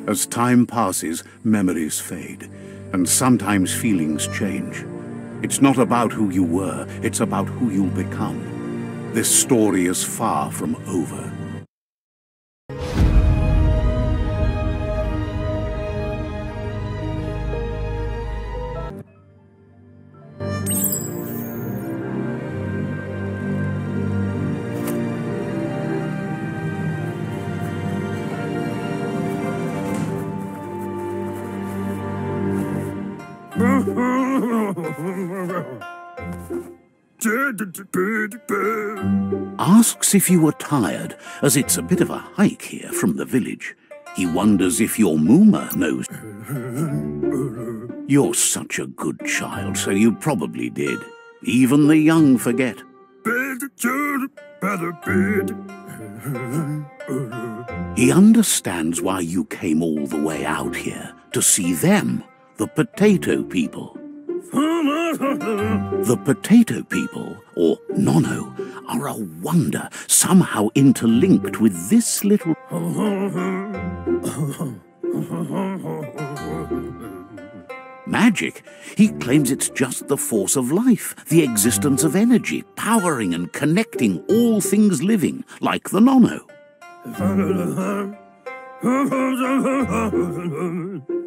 As time passes, memories fade, and sometimes feelings change. It's not about who you were, it's about who you'll become. This story is far from over. Asks if you are tired, as it's a bit of a hike here from the village. He wonders if your Mooma knows. You're such a good child, so you probably did. Even the young forget. He understands why you came all the way out here, to see them, the potato people. The potato people, or NONO, are a wonder, somehow interlinked with this little... magic. He claims it's just the force of life, the existence of energy, powering and connecting all things living, like the NONO.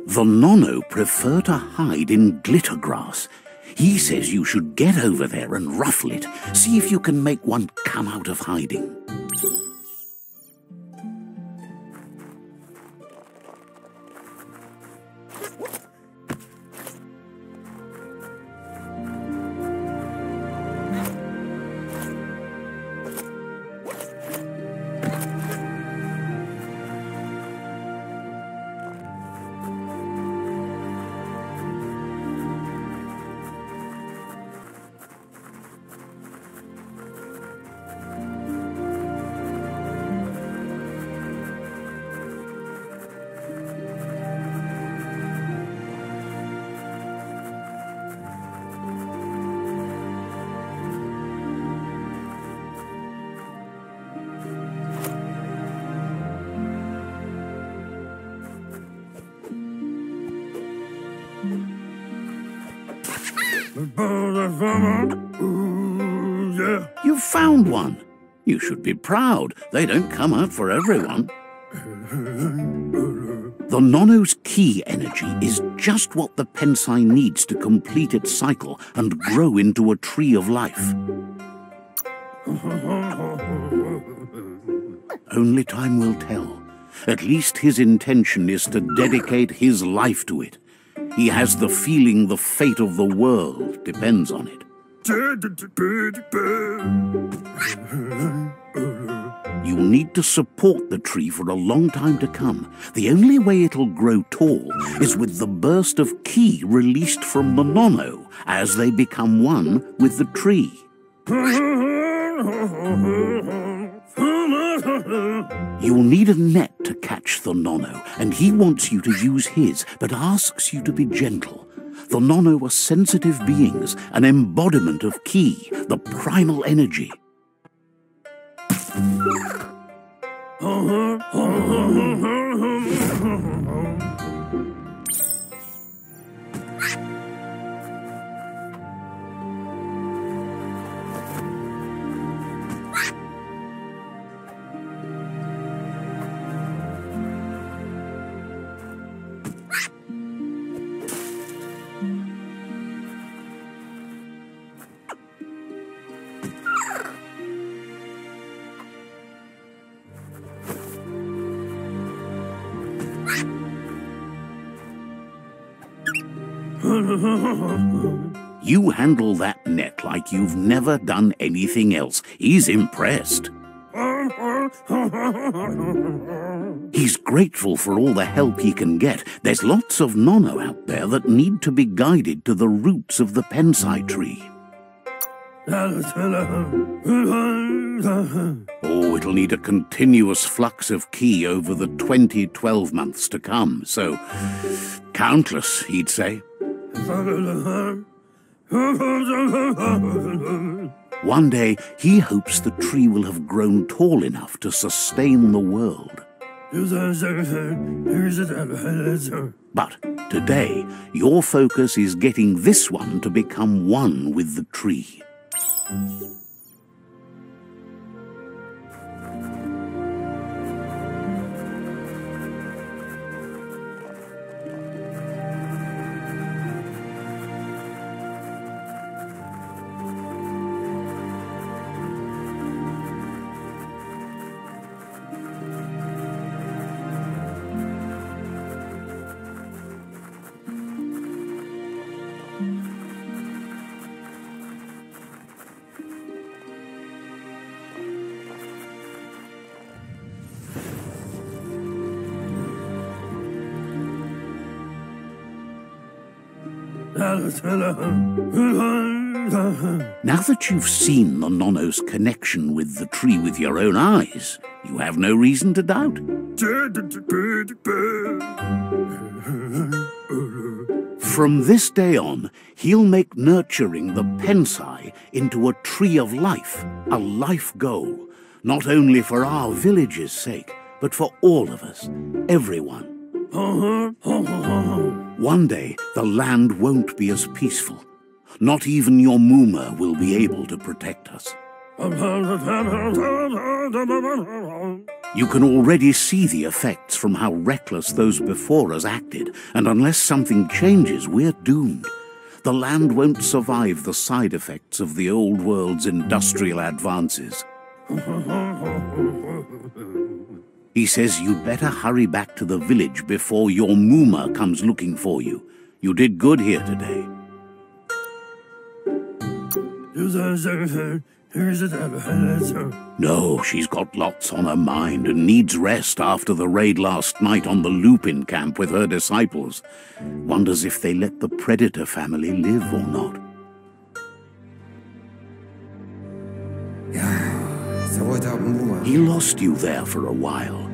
The NONO prefer to hide in glitter grass. He says you should get over there and ruffle it. See if you can make one come out of hiding. You found one. You should be proud. They don't come out for everyone. The NONO's key energy is just what the Pensai needs to complete its cycle and grow into a tree of life. Only time will tell. At least his intention is to dedicate his life to it. He has the feeling the fate of the world depends on it. You'll need to support the tree for a long time to come. The only way it'll grow tall is with the burst of ki released from the NONO as they become one with the tree. You'll need a net to catch the NONO, and he wants you to use his, but asks you to be gentle. The NONO are sensitive beings, an embodiment of ki, the primal energy. You handle that net like you've never done anything else. He's impressed. He's grateful for all the help he can get. There's lots of NONO out there that need to be guided to the roots of the Pensai tree. Oh, it'll need a continuous flux of ki over the 12 months to come, so countless, he'd say. One day, he hopes the tree will have grown tall enough to sustain the world. But today, your focus is getting this one to become one with the tree. Now that you've seen the NONO's connection with the tree with your own eyes, you have no reason to doubt. From this day on, he'll make nurturing the Pensai into a tree of life, a life goal, not only for our village's sake, but for all of us, everyone. One day, the land won't be as peaceful. Not even your Muma will be able to protect us. You can already see the effects from how reckless those before us acted, and unless something changes, we're doomed. The land won't survive the side effects of the old world's industrial advances. He says you'd better hurry back to the village before your Muma comes looking for you. You did good here today. No, she's got lots on her mind and needs rest after the raid last night on the Lupin camp with her disciples. Wonders if they let the Predator family live or not. He lost you there for a while,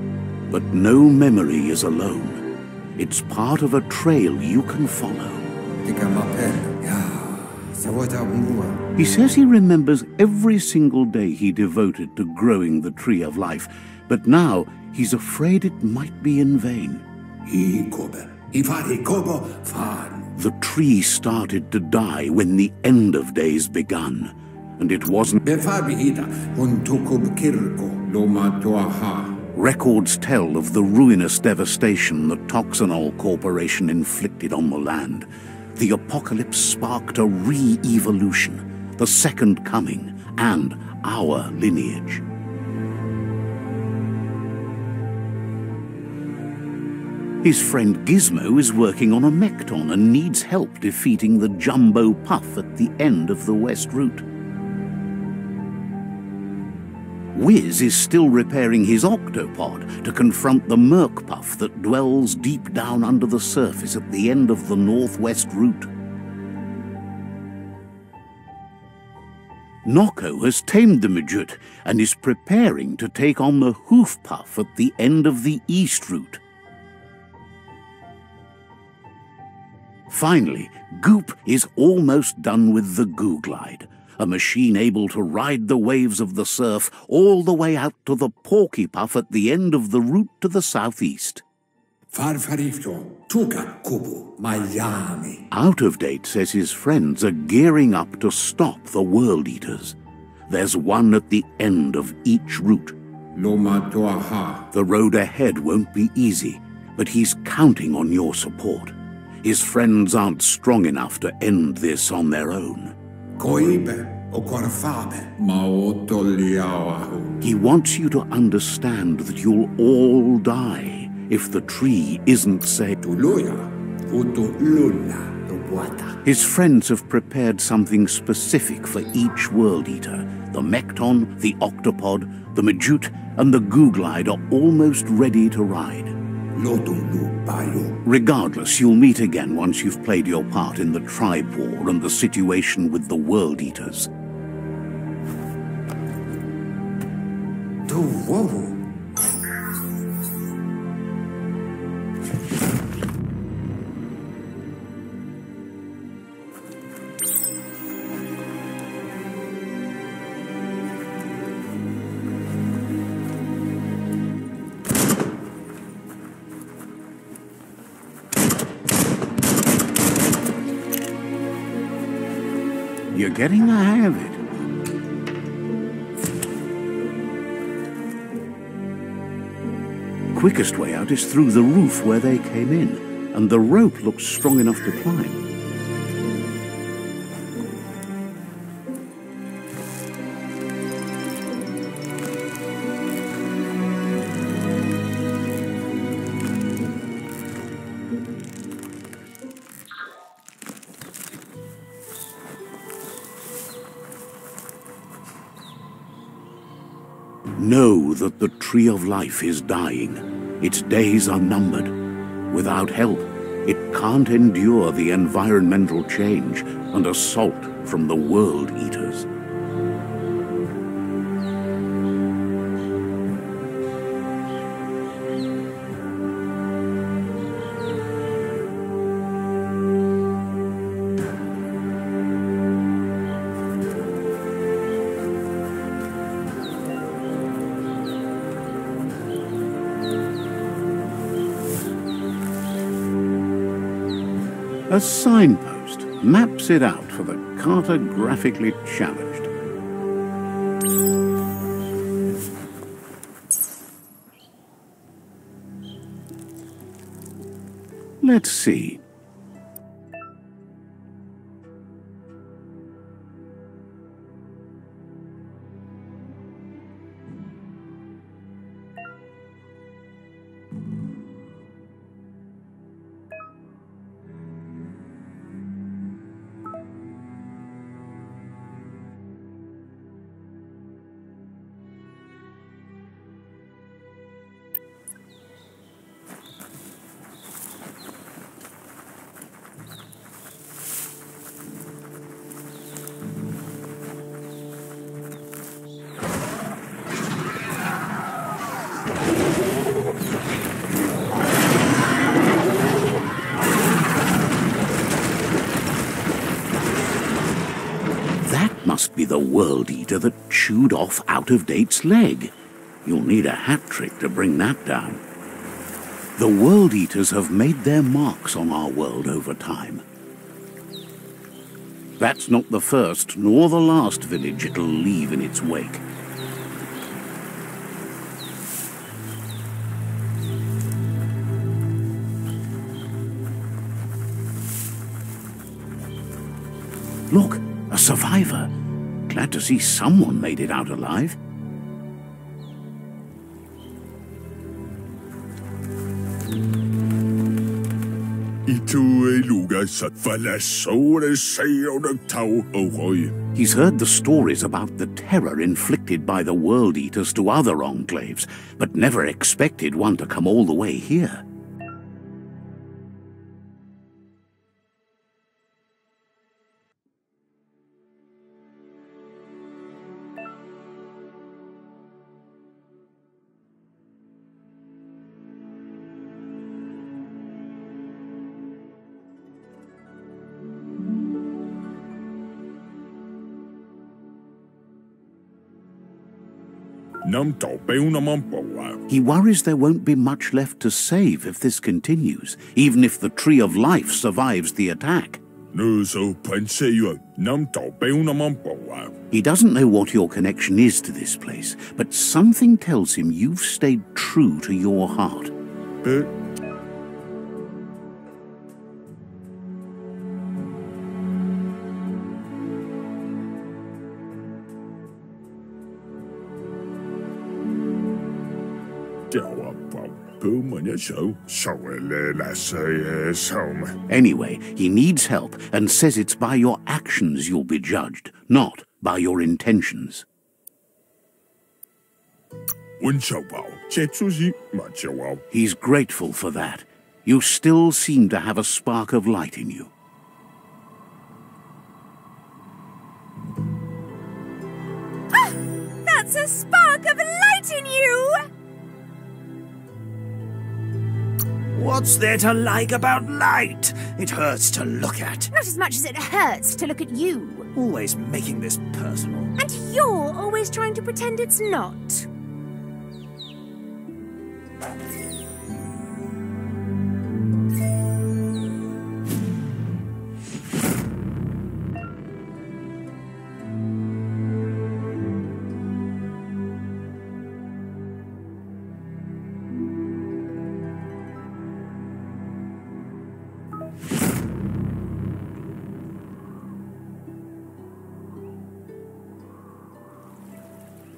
but no memory is alone. It's part of a trail you can follow. He says he remembers every single day he devoted to growing the tree of life, but now he's afraid it might be in vain. The tree started to die when the end of days begun, and it wasn't. Records tell of the ruinous devastation the Toxanol Corporation inflicted on the land. The apocalypse sparked a re-evolution, the second coming, and our lineage. His friend Gizmo is working on a Mekton and needs help defeating the Jumbo Puff at the end of the West Route. Wiz is still repairing his octopod to confront the Merc Puff that dwells deep down under the surface at the end of the Northwest Route. Noko has tamed the Midget and is preparing to take on the Hoof Puff at the end of the East Route. Finally, Goop is almost done with the Goo Glide, a machine able to ride the waves of the surf all the way out to the Porky Puff at the end of the route to the southeast. Out of Date says his friends are gearing up to stop the World Eaters. There's one at the end of each route. The road ahead won't be easy, but he's counting on your support. His friends aren't strong enough to end this on their own. He wants you to understand that you'll all die if the tree isn't saved. His friends have prepared something specific for each World Eater. The Mekton, the Octopod, the Majute, and the Goo Glide are almost ready to ride. Regardless, you'll meet again once you've played your part in the tribe war and the situation with the World Eaters. getting the hang of it. Quickest way out is through the roof where they came in, and the rope looks strong enough to climb. Know that the Tree of Life is dying. Its days are numbered. Without help, it can't endure the environmental change and assault from the World Eaters. A signpost maps it out for the cartographically challenged. Let's see. Must be the World Eater that chewed off Out-of-Date's leg. You'll need a hat trick to bring that down. The World Eaters have made their marks on our world over time. That's not the first nor the last village it'll leave in its wake. Look, a survivor. Glad to see someone made it out alive. He's heard the stories about the terror inflicted by the World Eaters to other enclaves, but never expected one to come all the way here. He worries there won't be much left to save if this continues, even if the Tree of Life survives the attack. He doesn't know what your connection is to this place, but something tells him you've stayed true to your heart. Anyway, he needs help and says it's by your actions you'll be judged, not by your intentions. He's grateful for that. You still seem to have a spark of light in you. Ah, that's a spark of light in you! What's there to like about light? It hurts to look at. Not as much as it hurts to look at you. Always making this personal. And you're always trying to pretend it's not.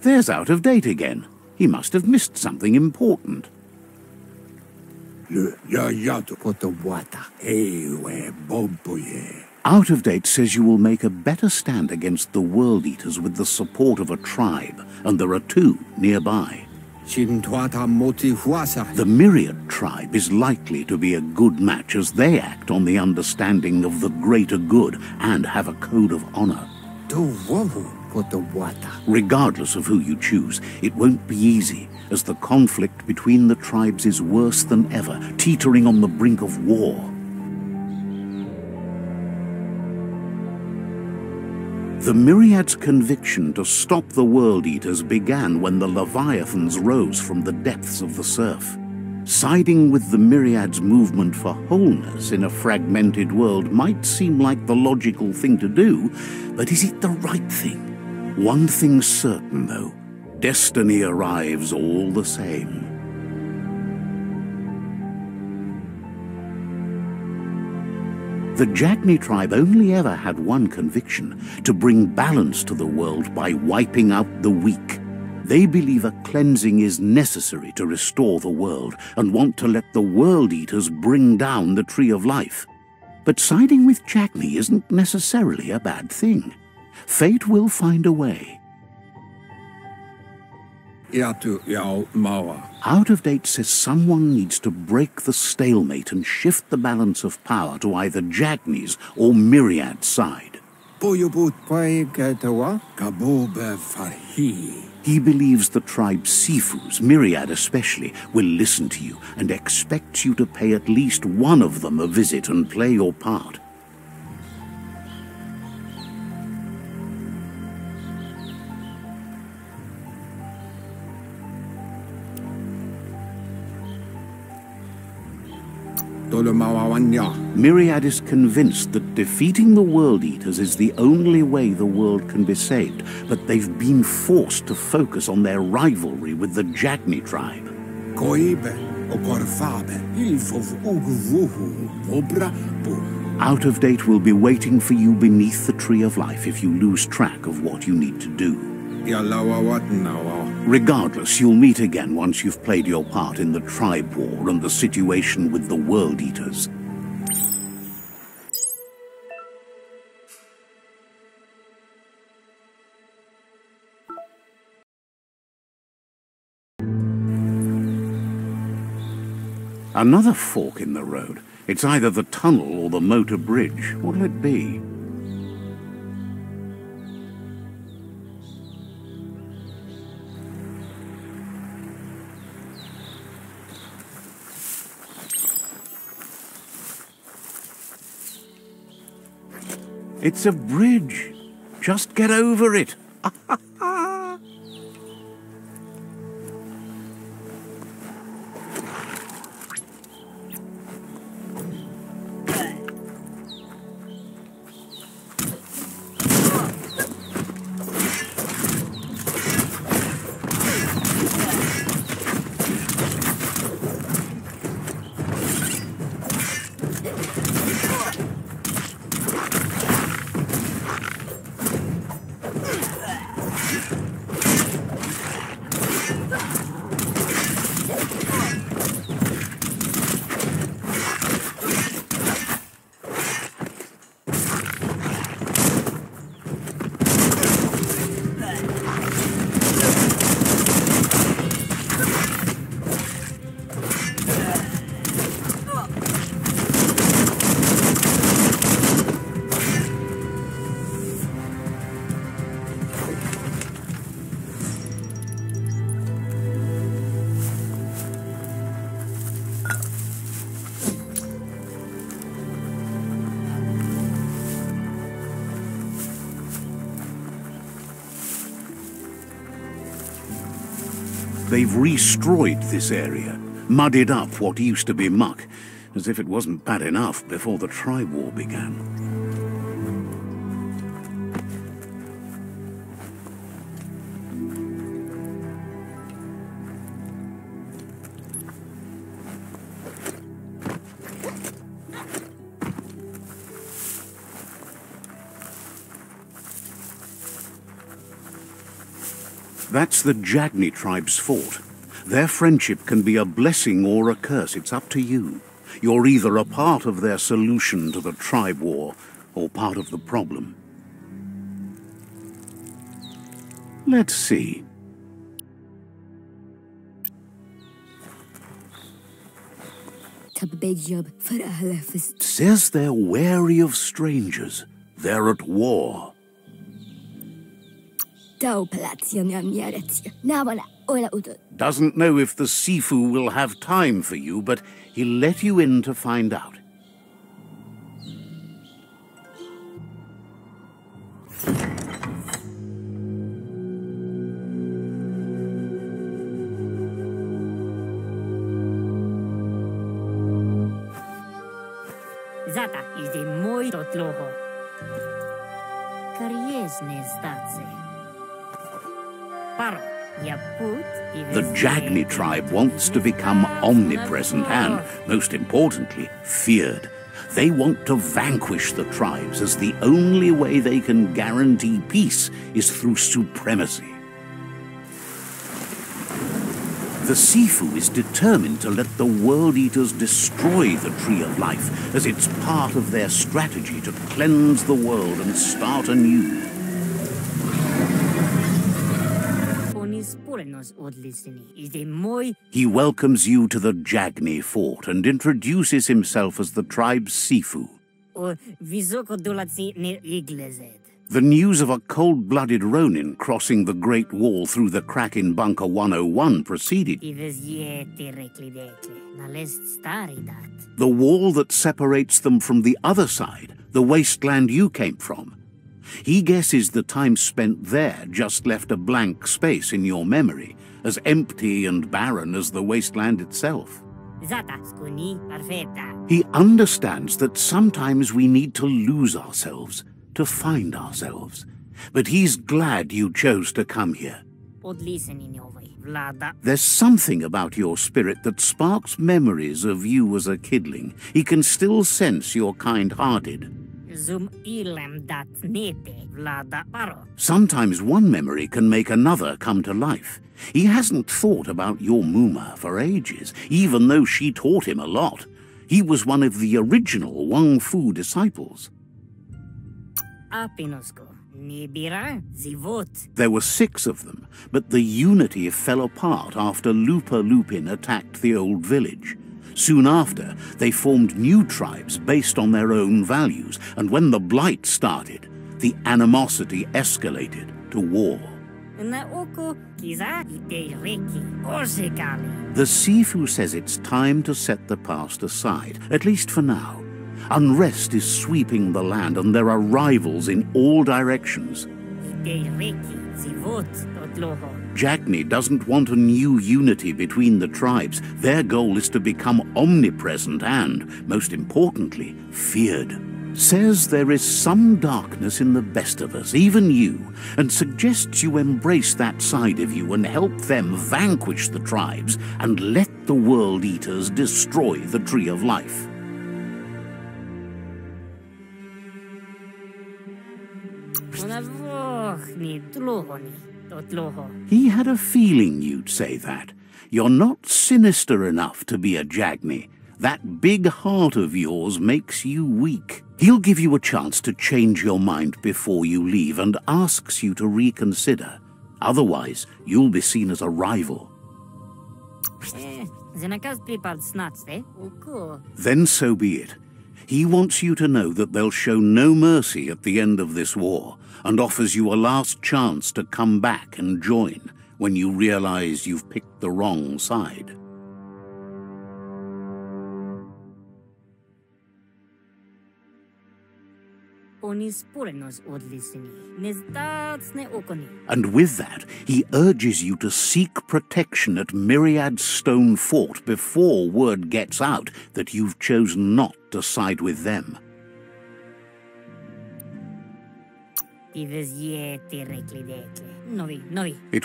There's Out of Date again. He must have missed something important. Out of Date says you will make a better stand against the World Eaters with the support of a tribe, and there are 2 nearby. The Myriad tribe is likely to be a good match as they act on the understanding of the greater good and have a code of honor. Regardless of who you choose, it won't be easy, as the conflict between the tribes is worse than ever, teetering on the brink of war. The Myriad's conviction to stop the World Eaters began when the Leviathans rose from the depths of the surf. Siding with the Myriad's movement for wholeness in a fragmented world might seem like the logical thing to do, but is it the right thing? One thing's certain, though. Destiny arrives all the same. The Jagni tribe only ever had one conviction: to bring balance to the world by wiping out the weak. They believe a cleansing is necessary to restore the world and want to let the World Eaters bring down the Tree of Life. But siding with Jagni isn't necessarily a bad thing. Fate will find a way. Out of Date says someone needs to break the stalemate and shift the balance of power to either Jagni's or Myriad's side. He believes the tribe's Sifus, Myriad especially, will listen to you and expects you to pay at least one of them a visit and play your part. Myriad is convinced that defeating the World Eaters is the only way the world can be saved, but they've been forced to focus on their rivalry with the Jagni tribe. Out of Date will be waiting for you beneath the Tree of Life if you lose track of what you need to do. Regardless, you'll meet again once you've played your part in the tribe war and the situation with the World Eaters. Another fork in the road. It's either the tunnel or the motor bridge. What'll it be? It's a bridge. Just get over it. They've restroyed this area, muddied up what used to be muck, as if it wasn't bad enough before the tribe war began. That's the Jagni tribe's fort. Their friendship can be a blessing or a curse. It's up to you. You're either a part of their solution to the tribe war or part of the problem. Let's see. It says they're wary of strangers. They're at war. Doesn't know if the Sifu will have time for you, but he'll let you in to find out. Zata is the moi totloho. Kariesne zdace. Paro, yaput. The Jagni tribe wants to become omnipresent and, most importantly, feared. They want to vanquish the tribes, as the only way they can guarantee peace is through supremacy. The Sifu is determined to let the World Eaters destroy the Tree of Life, as it's part of their strategy to cleanse the world and start anew. He welcomes you to the Jagni fort and introduces himself as the tribe's Sifu. The news of a cold-blooded Ronin crossing the Great Wall through the crack in Bunker 101 proceeded. The wall that separates them from the other side, the wasteland you came from. He guesses the time spent there just left a blank space in your memory, as empty and barren as the wasteland itself. He understands that sometimes we need to lose ourselves to find ourselves. But he's glad you chose to come here. There's something about your spirit that sparks memories of you as a kidling. He can still sense you're kind-hearted. Sometimes one memory can make another come to life. He hasn't thought about your Muma for ages, even though she taught him a lot. He was one of the original Wang Fu disciples. There were 6 of them, but the unity fell apart after Lupa Lupin attacked the old village. Soon after, they formed new tribes based on their own values, and when the Blight started, the animosity escalated to war. The Sifu says it's time to set the past aside, at least for now. Unrest is sweeping the land, and there are rivals in all directions. Jagni doesn't want a new unity between the tribes. Their goal is to become omnipresent and, most importantly, feared. Says there is some darkness in the best of us, even you, and suggests you embrace that side of you and help them vanquish the tribes and let the World Eaters destroy the Tree of Life. He had a feeling you'd say that. You're not sinister enough to be a Jagni. That big heart of yours makes you weak. He'll give you a chance to change your mind before you leave and asks you to reconsider. Otherwise, you'll be seen as a rival. Then so be it. He wants you to know that they'll show no mercy at the end of this war, and offers you a last chance to come back and join when you realize you've picked the wrong side. And with that, he urges you to seek protection at Myriad's Stone Fort before word gets out that you've chosen not to side with them. It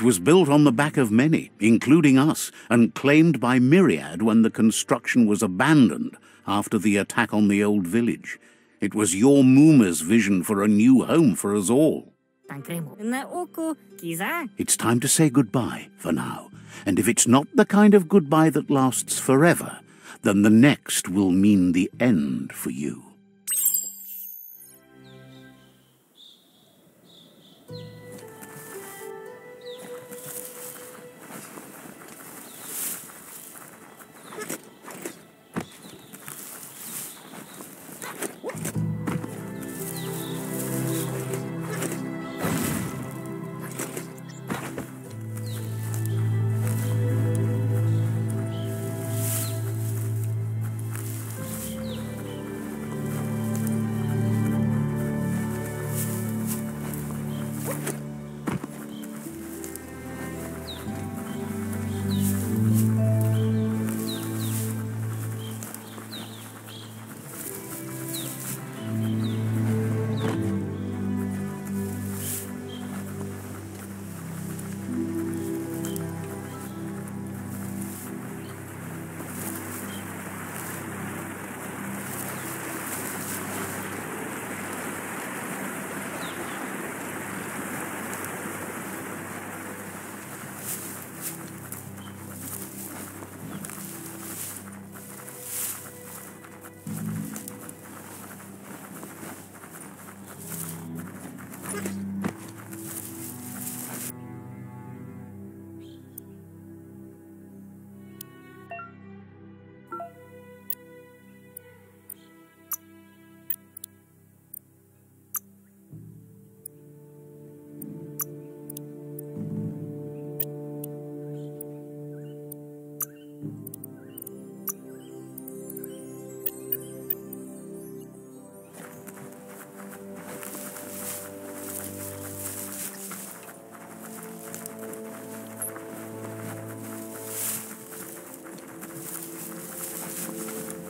was built on the back of many, including us, and claimed by Myriad when the construction was abandoned after the attack on the old village. It was your Muma's vision for a new home for us all. Tankremo. Na oko, kiza. It's time to say goodbye for now. And if it's not the kind of goodbye that lasts forever, then the next will mean the end for you.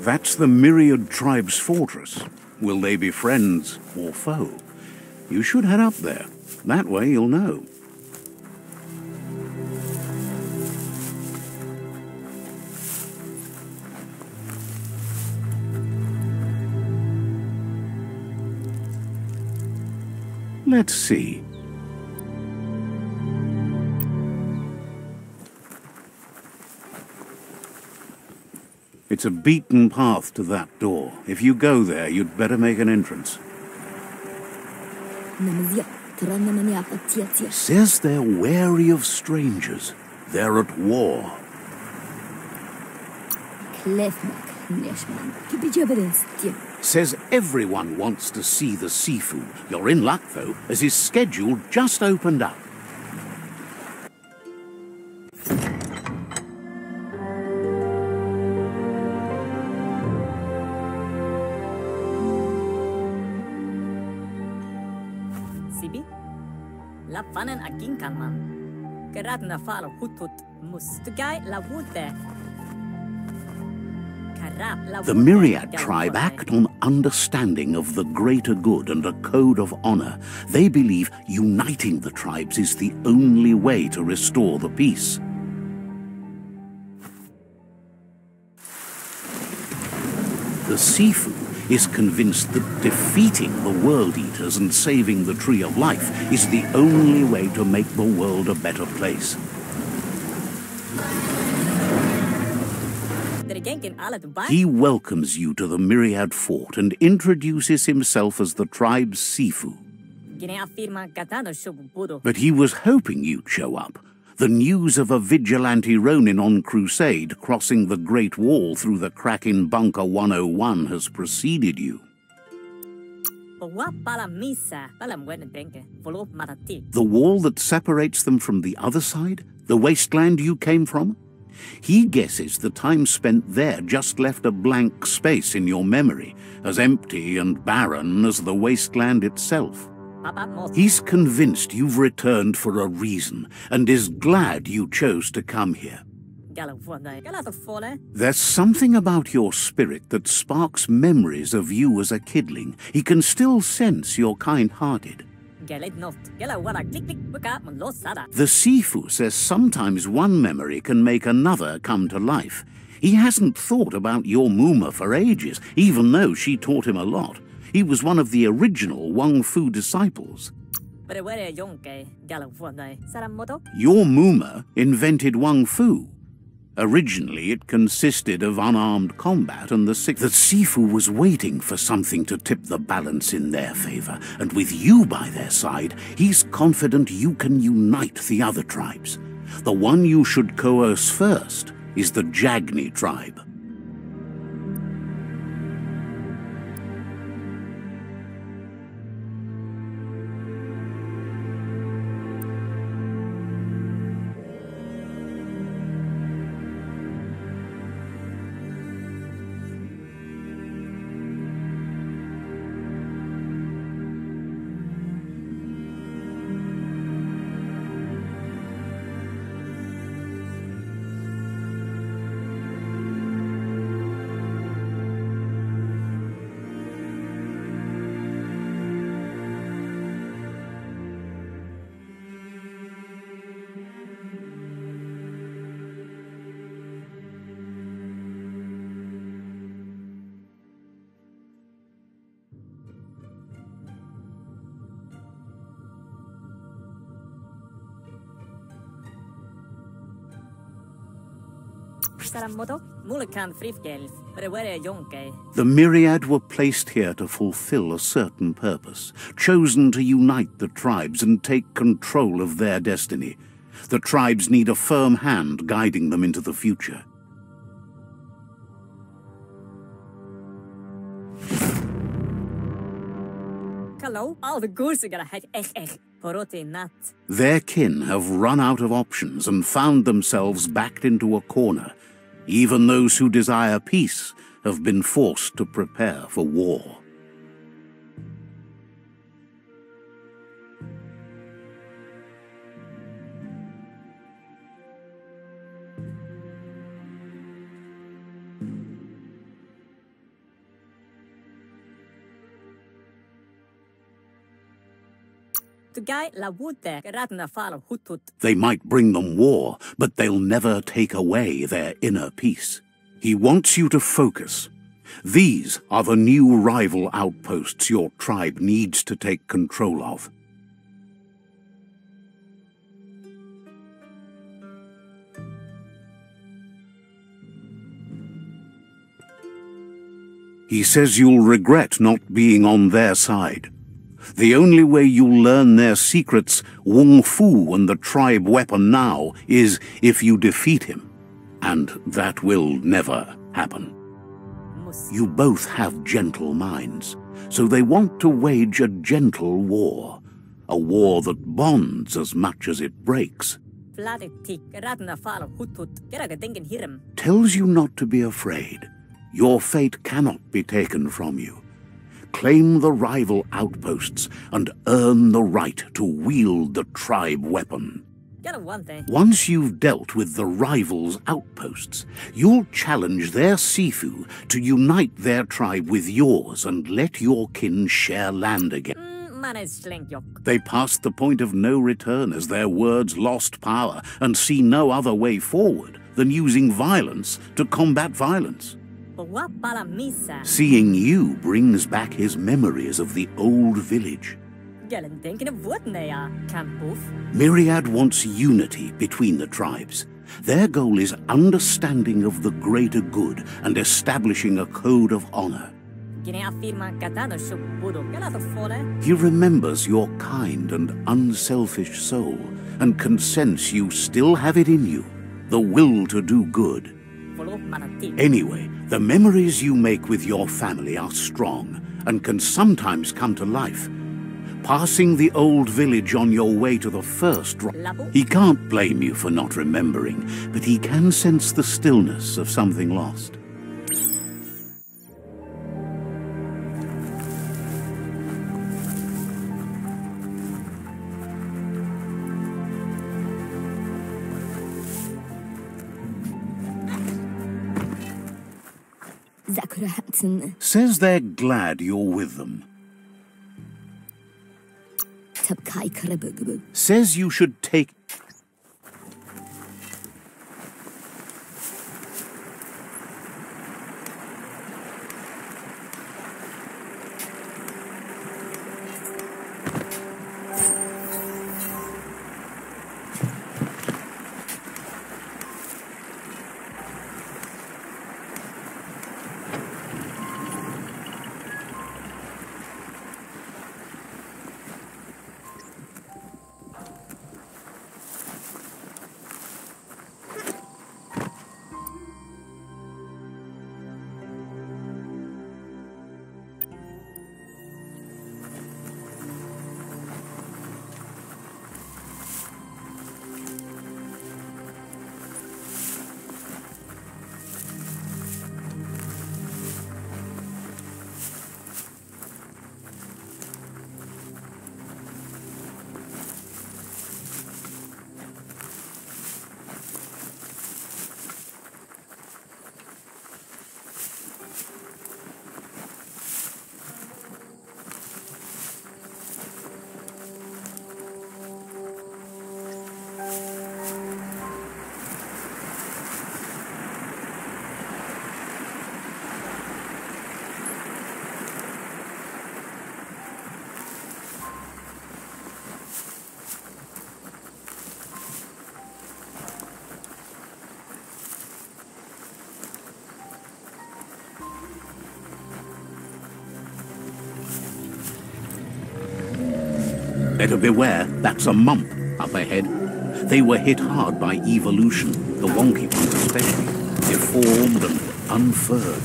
That's the Myriad Tribe's fortress. Will they be friends or foe? You should head up there. That way you'll know. Let's see. It's a beaten path to that door. If you go there, you'd better make an entrance. Says they're wary of strangers. They're at war. Says everyone wants to see the seafood. You're in luck, though, as his schedule just opened up. La fanen agin kalman. Geradna falo hutut mustugai la wute. The Myriad tribe act on understanding of the greater good and a code of honor. They believe uniting the tribes is the only way to restore the peace. The Sifu is convinced that defeating the World Eaters and saving the Tree of Life is the only way to make the world a better place. He welcomes you to the Myriad Fort and introduces himself as the tribe's Sifu. But he was hoping you'd show up. The news of a vigilante Ronin on crusade crossing the Great Wall through the crack in Bunker 101 has preceded you. The wall that separates them from the other side? The wasteland you came from? He guesses the time spent there just left a blank space in your memory, as empty and barren as the wasteland itself. He's convinced you've returned for a reason, and is glad you chose to come here. There's something about your spirit that sparks memories of you as a kidling. He can still sense you're kind-hearted. The Sifu says sometimes one memory can make another come to life. He hasn't thought about your Muma for ages, even though she taught him a lot. He was one of the original Wang Fu disciples. Your Muma invented Wung Fu. Originally, it consisted of unarmed combat, and the Sifu was waiting for something to tip the balance in their favor, and with you by their side, he's confident you can unite the other tribes. The one you should coerce first is the Jagni tribe. The myriad were placed here to fulfill a certain purpose, chosen to unite the tribes and take control of their destiny. The tribes need a firm hand guiding them into the future. Their kin have run out of options and found themselves backed into a corner. Even those who desire peace have been forced to prepare for war. They might bring them war, but they'll never take away their inner peace. He wants you to focus. These are the new rival outposts your tribe needs to take control of. He says you'll regret not being on their side. The only way you'll learn their secrets, Wung Fu and the tribe weapon now, is if you defeat him. And that will never happen. You both have gentle minds, so they want to wage a gentle war. A war that bonds as much as it breaks. Tells you not to be afraid. Your fate cannot be taken from you. Claim the rival outposts and earn the right to wield the tribe weapon. Once you've dealt with the rivals' outposts, you'll challenge their Sifu to unite their tribe with yours and let your kin share land again. They passed the point of no return as their words lost power and see no other way forward than using violence to combat violence. Seeing you brings back his memories of the old village. Myriad wants unity between the tribes. Their goal is understanding of the greater good and establishing a code of honor. He remembers your kind and unselfish soul and can sense you still have it in you, the will to do good. Anyway, the memories you make with your family are strong and can sometimes come to life. Passing the old village on your way to the first he can't blame you for not remembering, but he can sense the stillness of something lost. Says they're glad you're with them. Says you should take... Better beware, that's a mump up ahead. They were hit hard by evolution, the wonky ones especially, deformed and unfurred.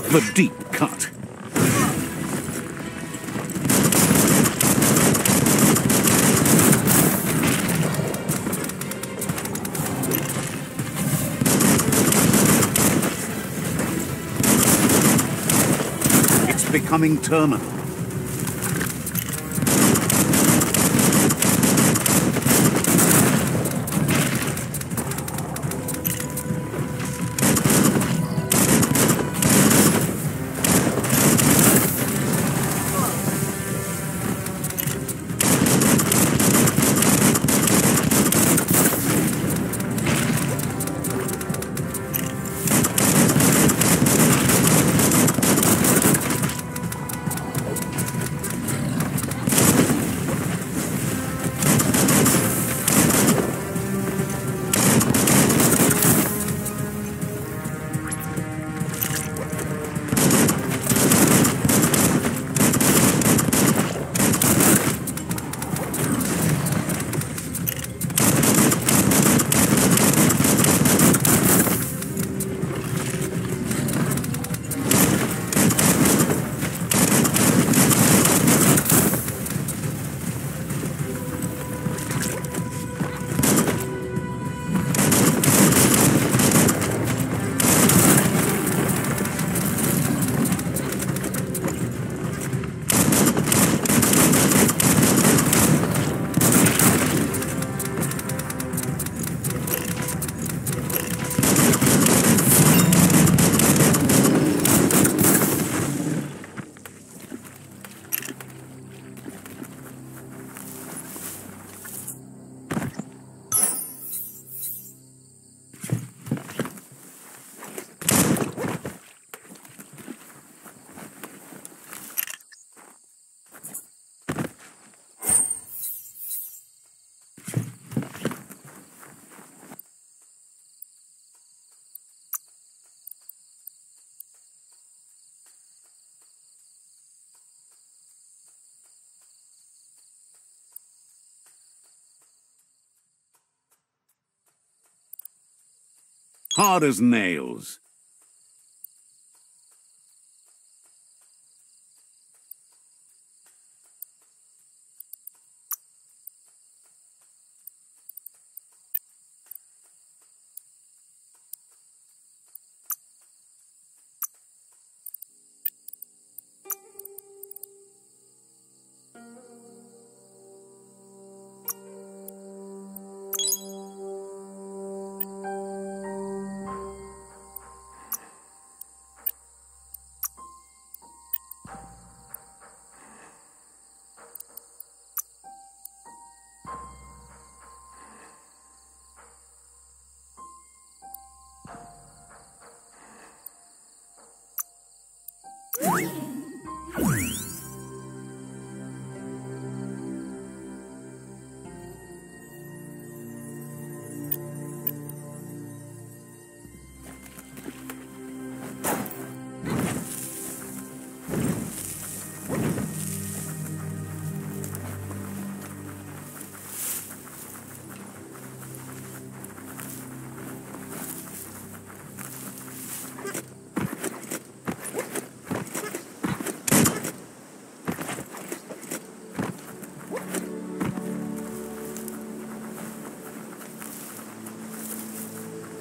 The deep cut. It's becoming terminal. Hard as nails.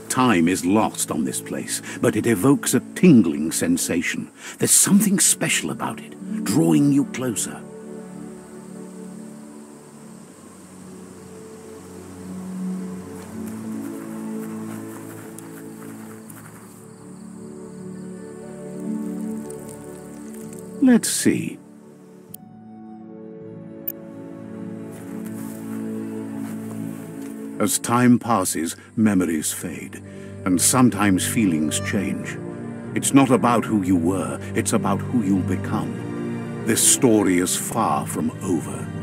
Time is lost on this place, but it evokes a tingling sensation. There's something special about it, drawing you closer. Let's see. As time passes, memories fade, and sometimes feelings change. It's not about who you were, it's about who you'll become. This story is far from over.